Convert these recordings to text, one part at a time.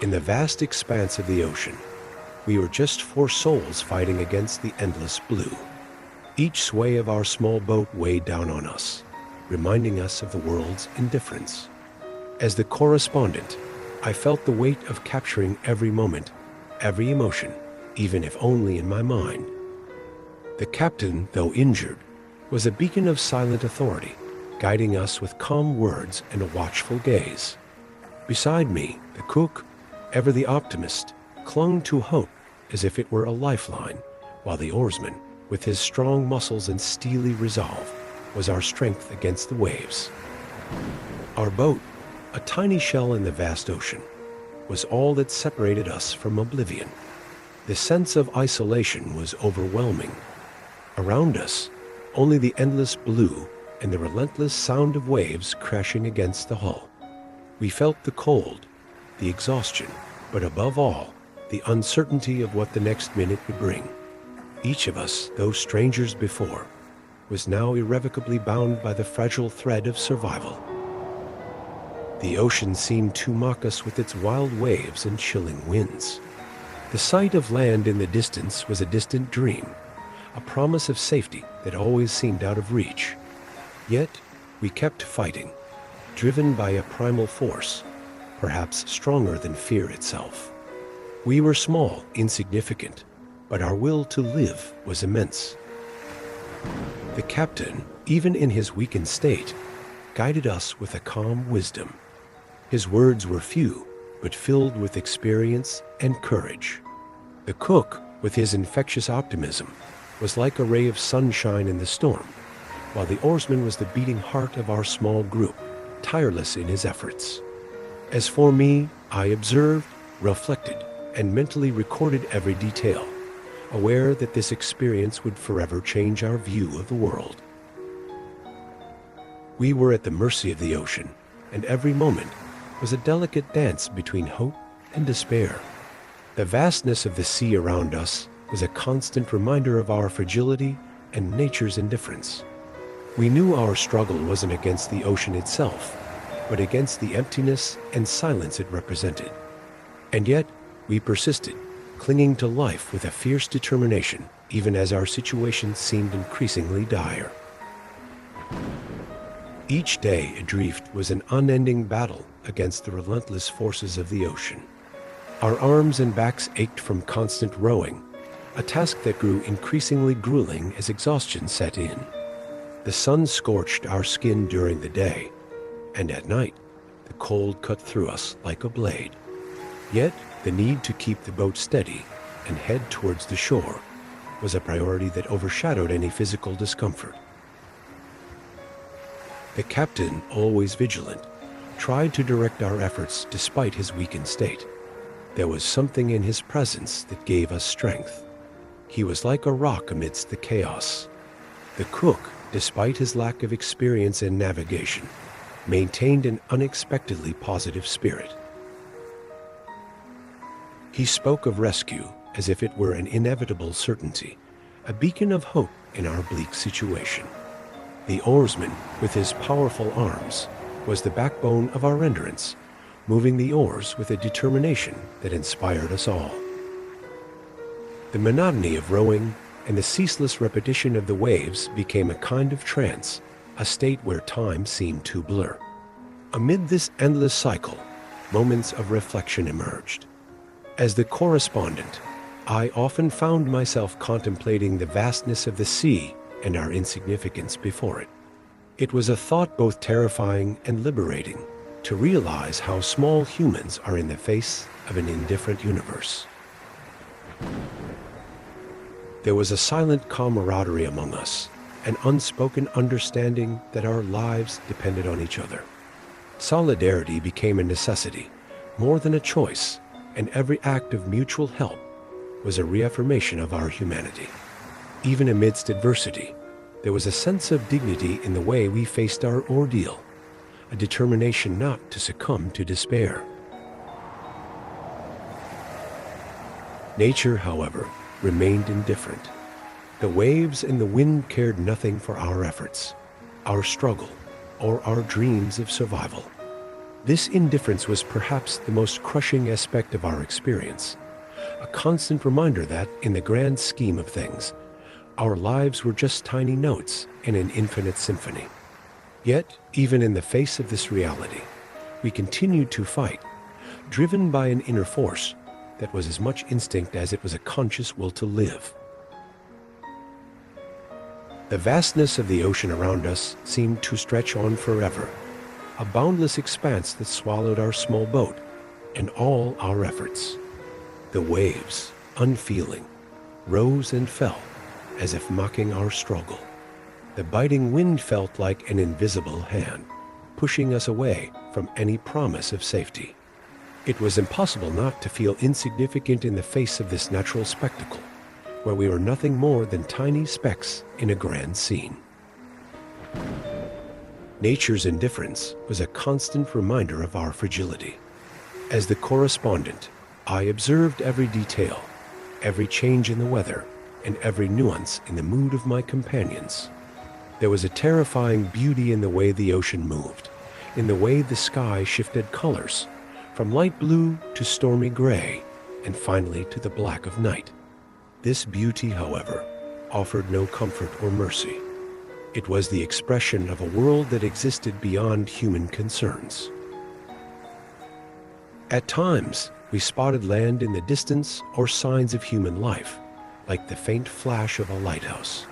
In the vast expanse of the ocean, we were just four souls fighting against the endless blue. Each sway of our small boat weighed down on us, reminding us of the world's indifference. As the correspondent, I felt the weight of capturing every moment, every emotion, even if only in my mind. The captain, though injured, was a beacon of silent authority, guiding us with calm words and a watchful gaze. Beside me, the cook, ever the optimist, clung to hope as if it were a lifeline, while the oarsman, with his strong muscles and steely resolve, was our strength against the waves. Our boat, a tiny shell in the vast ocean, was all that separated us from oblivion. The sense of isolation was overwhelming. Around us, only the endless blue and the relentless sound of waves crashing against the hull. We felt the cold, the exhaustion, but above all, the uncertainty of what the next minute would bring. Each of us, though strangers before, was now irrevocably bound by the fragile thread of survival. The ocean seemed to mock us with its wild waves and chilling winds. The sight of land in the distance was a distant dream, a promise of safety that always seemed out of reach. Yet, we kept fighting, driven by a primal force, perhaps stronger than fear itself. We were small, insignificant, but our will to live was immense. The captain, even in his weakened state, guided us with a calm wisdom. His words were few, but filled with experience and courage. The cook, with his infectious optimism, was like a ray of sunshine in the storm, while the oarsman was the beating heart of our small group, tireless in his efforts. As for me, I observed, reflected, and mentally recorded every detail, aware that this experience would forever change our view of the world. We were at the mercy of the ocean, and every moment was a delicate dance between hope and despair. The vastness of the sea around us was a constant reminder of our fragility and nature's indifference. We knew our struggle wasn't against the ocean itself, but against the emptiness and silence it represented. And yet, we persisted, clinging to life with a fierce determination, even as our situation seemed increasingly dire. Each day adrift was an unending battle against the relentless forces of the ocean. Our arms and backs ached from constant rowing, a task that grew increasingly grueling as exhaustion set in. The sun scorched our skin during the day, and at night, the cold cut through us like a blade. Yet, the need to keep the boat steady and head towards the shore was a priority that overshadowed any physical discomfort. The captain, always vigilant, tried to direct our efforts despite his weakened state. There was something in his presence that gave us strength. He was like a rock amidst the chaos. The cook, despite his lack of experience in navigation, maintained an unexpectedly positive spirit. He spoke of rescue as if it were an inevitable certainty, a beacon of hope in our bleak situation. The oarsman, with his powerful arms, was the backbone of our endurance, moving the oars with a determination that inspired us all. The monotony of rowing and the ceaseless repetition of the waves became a kind of trance, a state where time seemed to blur. Amid this endless cycle, moments of reflection emerged. As the correspondent, I often found myself contemplating the vastness of the sea and our insignificance before it. It was a thought both terrifying and liberating, to realize how small humans are in the face of an indifferent universe. There was a silent camaraderie among us, an unspoken understanding that our lives depended on each other. Solidarity became a necessity, more than a choice, and every act of mutual help was a reaffirmation of our humanity. Even amidst adversity, there was a sense of dignity in the way we faced our ordeal, a determination not to succumb to despair. Nature, however, remained indifferent. The waves and the wind cared nothing for our efforts, our struggle, or our dreams of survival. This indifference was perhaps the most crushing aspect of our experience, a constant reminder that, in the grand scheme of things, our lives were just tiny notes in an infinite symphony. Yet, even in the face of this reality, we continued to fight, driven by an inner force that was as much instinct as it was a conscious will to live. The vastness of the ocean around us seemed to stretch on forever, a boundless expanse that swallowed our small boat and all our efforts. The waves, unfeeling, rose and fell as if mocking our struggle. The biting wind felt like an invisible hand, pushing us away from any promise of safety. It was impossible not to feel insignificant in the face of this natural spectacle, where we were nothing more than tiny specks in a grand scene. Nature's indifference was a constant reminder of our fragility. As the correspondent, I observed every detail, every change in the weather, and every nuance in the mood of my companions. There was a terrifying beauty in the way the ocean moved, in the way the sky shifted colors, from light blue to stormy gray, and finally to the black of night. This beauty, however, offered no comfort or mercy. It was the expression of a world that existed beyond human concerns. At times, we spotted land in the distance or signs of human life, like the faint flash of a lighthouse.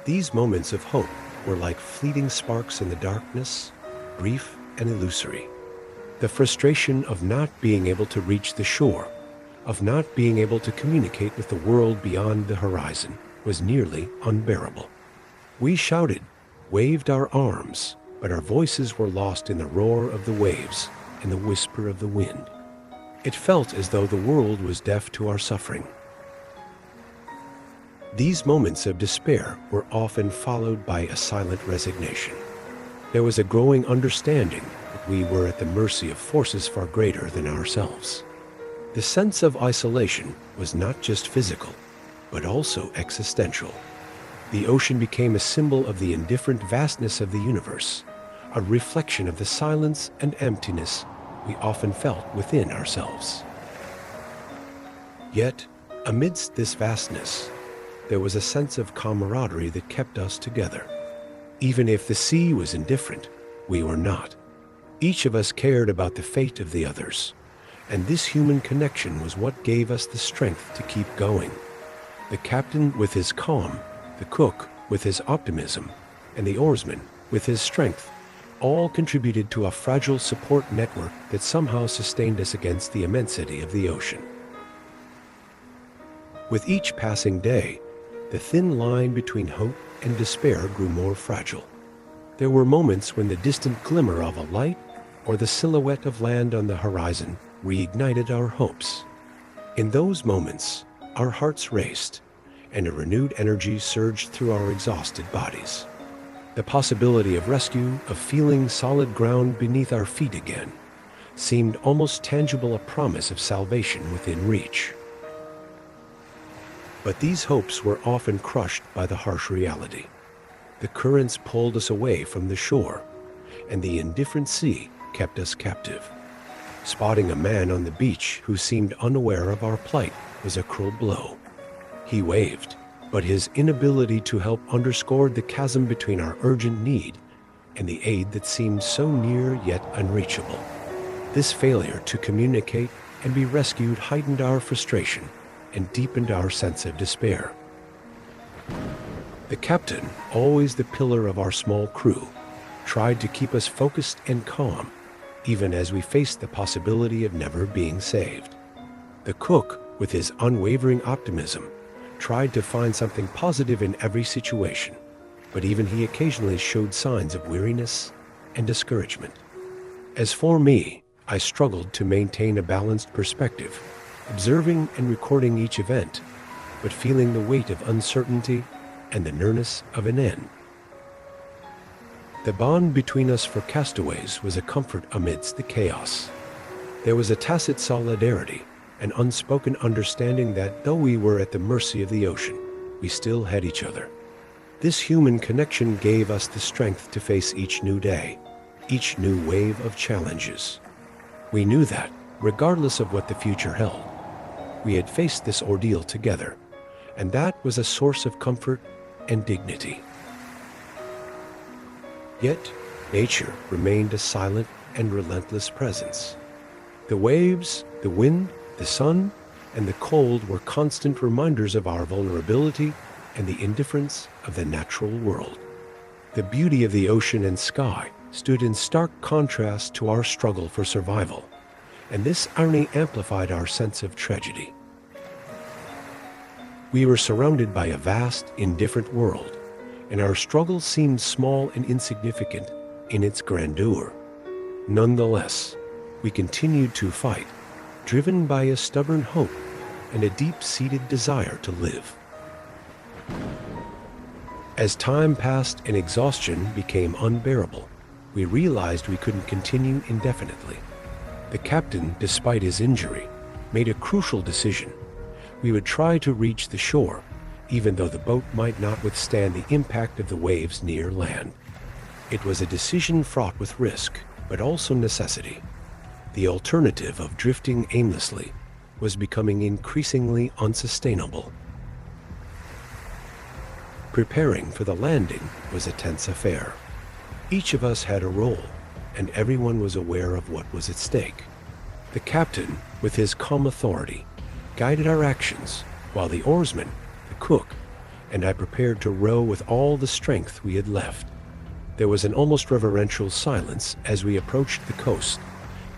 These moments of hope were like fleeting sparks in the darkness, brief and illusory. The frustration of not being able to reach the shore, of not being able to communicate with the world beyond the horizon, was nearly unbearable. We shouted, waved our arms, but our voices were lost in the roar of the waves and the whisper of the wind. It felt as though the world was deaf to our suffering. These moments of despair were often followed by a silent resignation. There was a growing understanding that we were at the mercy of forces far greater than ourselves. The sense of isolation was not just physical, but also existential. The ocean became a symbol of the indifferent vastness of the universe, a reflection of the silence and emptiness we often felt within ourselves. Yet, amidst this vastness, there was a sense of camaraderie that kept us together. Even if the sea was indifferent, we were not. Each of us cared about the fate of the others, and this human connection was what gave us the strength to keep going. The captain with his calm, the cook with his optimism, and the oarsman with his strength all contributed to a fragile support network that somehow sustained us against the immensity of the ocean. With each passing day, the thin line between hope and despair grew more fragile. There were moments when the distant glimmer of a light or the silhouette of land on the horizon reignited our hopes. In those moments, our hearts raced, and a renewed energy surged through our exhausted bodies. The possibility of rescue, of feeling solid ground beneath our feet again, seemed almost tangible, a promise of salvation within reach. But these hopes were often crushed by the harsh reality. The currents pulled us away from the shore, and the indifferent sea kept us captive. Spotting a man on the beach who seemed unaware of our plight was a cruel blow. He waved, but his inability to help underscored the chasm between our urgent need and the aid that seemed so near yet unreachable. This failure to communicate and be rescued heightened our frustration and deepened our sense of despair. The captain, always the pillar of our small crew, tried to keep us focused and calm, even as we faced the possibility of never being saved. The cook, with his unwavering optimism, tried to find something positive in every situation, but even he occasionally showed signs of weariness and discouragement. As for me, I struggled to maintain a balanced perspective, observing and recording each event, but feeling the weight of uncertainty and the nearness of an end. The bond between us for castaways was a comfort amidst the chaos. There was a tacit solidarity, an unspoken understanding that though we were at the mercy of the ocean, we still had each other. This human connection gave us the strength to face each new day, each new wave of challenges. We knew that, regardless of what the future held, we had faced this ordeal together, and that was a source of comfort and dignity. Yet, nature remained a silent and relentless presence. The waves, the wind, the sun, and the cold were constant reminders of our vulnerability and the indifference of the natural world. The beauty of the ocean and sky stood in stark contrast to our struggle for survival, and this irony amplified our sense of tragedy. We were surrounded by a vast, indifferent world, and our struggle seemed small and insignificant in its grandeur. Nonetheless, we continued to fight, driven by a stubborn hope and a deep-seated desire to live. As time passed and exhaustion became unbearable, we realized we couldn't continue indefinitely. The captain, despite his injury, made a crucial decision. We would try to reach the shore, even though the boat might not withstand the impact of the waves near land. It was a decision fraught with risk, but also necessity. The alternative of drifting aimlessly was becoming increasingly unsustainable. Preparing for the landing was a tense affair. Each of us had a role, and everyone was aware of what was at stake. The captain, with his calm authority, guided our actions, while the oarsman, the cook, and I prepared to row with all the strength we had left. There was an almost reverential silence as we approached the coast,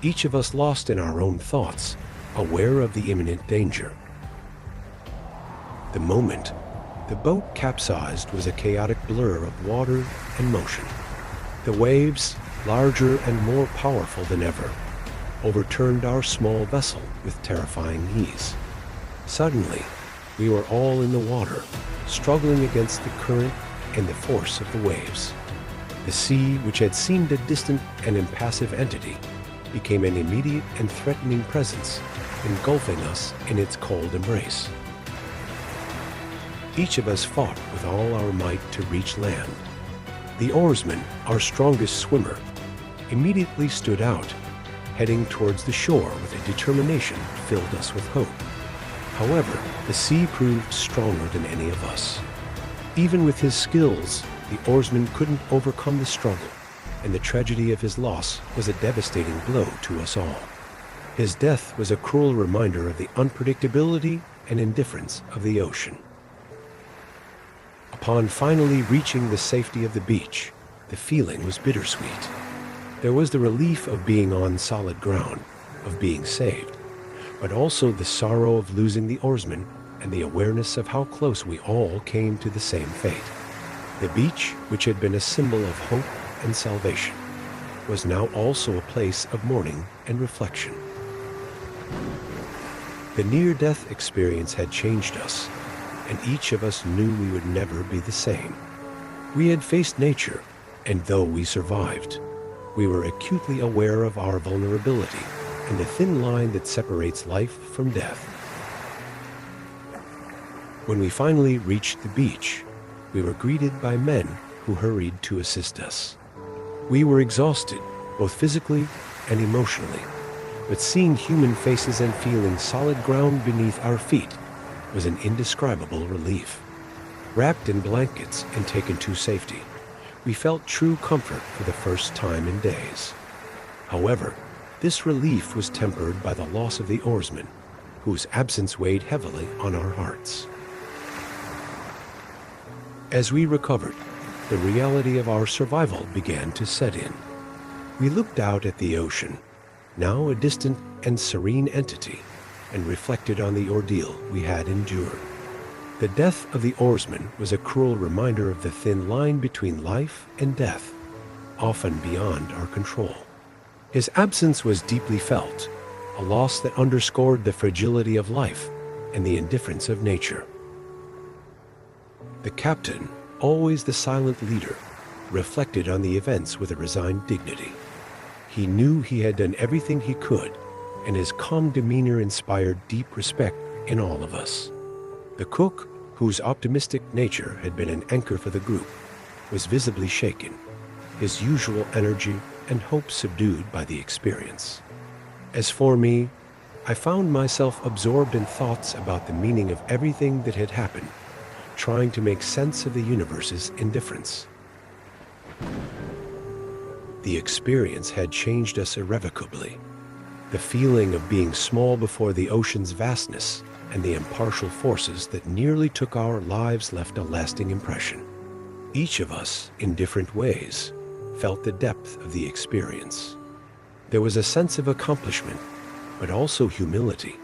each of us lost in our own thoughts, aware of the imminent danger. The moment the boat capsized was a chaotic blur of water and motion. The waves, larger and more powerful than ever, overturned our small vessel with terrifying ease. Suddenly, we were all in the water, struggling against the current and the force of the waves. The sea, which had seemed a distant and impassive entity, became an immediate and threatening presence, engulfing us in its cold embrace. Each of us fought with all our might to reach land. The oarsman, our strongest swimmer, immediately stood out, heading towards the shore with a determination that filled us with hope. However, the sea proved stronger than any of us. Even with his skills, the oarsman couldn't overcome the struggle, and the tragedy of his loss was a devastating blow to us all. His death was a cruel reminder of the unpredictability and indifference of the ocean. Upon finally reaching the safety of the beach, the feeling was bittersweet. There was the relief of being on solid ground, of being saved, but also the sorrow of losing the oarsman and the awareness of how close we all came to the same fate. The beach, which had been a symbol of hope and salvation, was now also a place of mourning and reflection. The near-death experience had changed us, and each of us knew we would never be the same. We had faced nature, and though we survived, we were acutely aware of our vulnerability and the thin line that separates life from death. When we finally reached the beach, we were greeted by men who hurried to assist us. We were exhausted, both physically and emotionally, but seeing human faces and feeling solid ground beneath our feet was an indescribable relief. Wrapped in blankets and taken to safety, we felt true comfort for the first time in days. However, this relief was tempered by the loss of the oarsman, whose absence weighed heavily on our hearts. As we recovered, the reality of our survival began to set in. We looked out at the ocean, now a distant and serene entity, and reflected on the ordeal we had endured. The death of the oarsman was a cruel reminder of the thin line between life and death, often beyond our control. His absence was deeply felt, a loss that underscored the fragility of life and the indifference of nature. The captain, always the silent leader, reflected on the events with a resigned dignity. He knew he had done everything he could, and his calm demeanor inspired deep respect in all of us. The cook, whose optimistic nature had been an anchor for the group, was visibly shaken. His usual energy and hope subdued by the experience. As for me, I found myself absorbed in thoughts about the meaning of everything that had happened, trying to make sense of the universe's indifference. The experience had changed us irrevocably. The feeling of being small before the ocean's vastness and the impartial forces that nearly took our lives left a lasting impression. Each of us, in different ways, felt the depth of the experience. There was a sense of accomplishment, but also humility,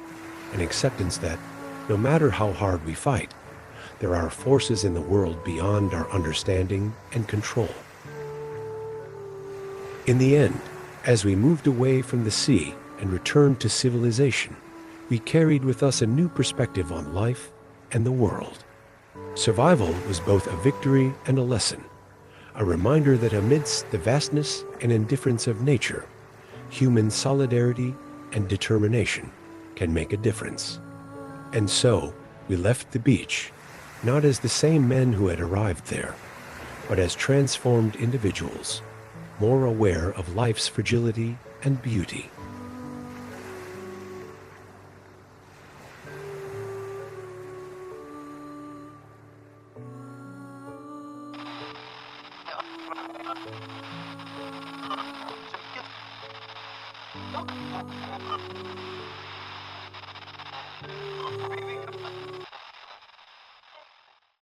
an acceptance that, no matter how hard we fight, there are forces in the world beyond our understanding and control. In the end, as we moved away from the sea and returned to civilization, we carried with us a new perspective on life and the world. Survival was both a victory and a lesson, a reminder that amidst the vastness and indifference of nature, human solidarity and determination can make a difference. And so, we left the beach, not as the same men who had arrived there, but as transformed individuals, more aware of life's fragility and beauty.